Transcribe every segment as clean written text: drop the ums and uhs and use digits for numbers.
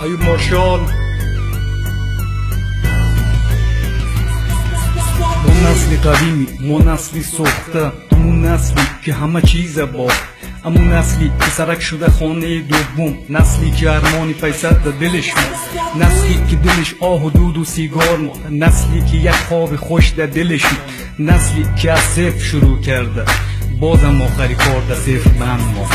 ایوب مارشال. ما نسلی قدیمی، ما نسلی سخته، همون نسلی که همه چیز باخت، همون نسلی که سرک شده خانه دوم، نسلی که ارمانی پیسد در دلش ماند، نسلی که دلش آه و دود و سیگار ماند، نسلی که یک خواب خوش در دلش ماند، نسلی که از صفر شروع کرده بازم آخری کار در صفر بند ماند.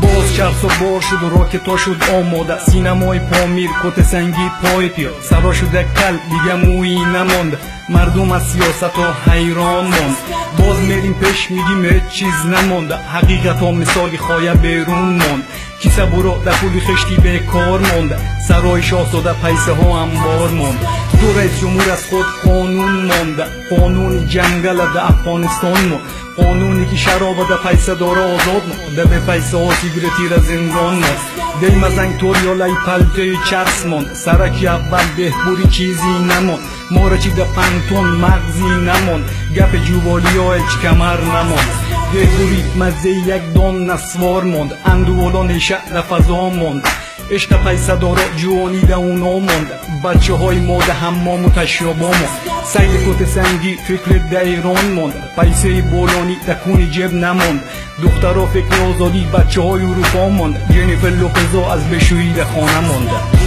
باز چرس و بار شد و راکتا شد آماده، سینمای پامیر کت سنگی پای پیاد، سرا شده کل دیگه مویی نمانده، مردم از سیاست ها حیران ماند. باز میریم پیش میگیم هیچ چیز نمانده، حقیقت ها مثالی خایه بیرون ماند، کیسه برا در پولی خشتی به کار مانده، سرای شاهزاده پیسه ها انبار مانده. دو رئیس جمهور از خود قانون مانده، قانون جنگل در افغانستان ما، قانونی که شراب در پیسه داره آزاد مانده، به پیسه ها سیگرتی را زندان ماند، دیم از انگتور یا لای پلته چرس ماند، سرکی اول بهبوری چیزی نماند، ما را چی در پنتون مغزی نماند، گپ جوالی ها هیچ کمر نماند، بهبوری مزه یک دان نسوار ماند، اندوالا نشه در فضا ماند، عشق پیسه دارا جوانی در اونا ماند، بچه های ما در حمام و تشرابا ماند، سیل کت سنگی فکر در ایران ماند، پیسه بولانی در کون جب نماند، دخترها فکر آزادی بچه های اروپا ماند، جنیفر لوپزا از بشویی در خانه مانده.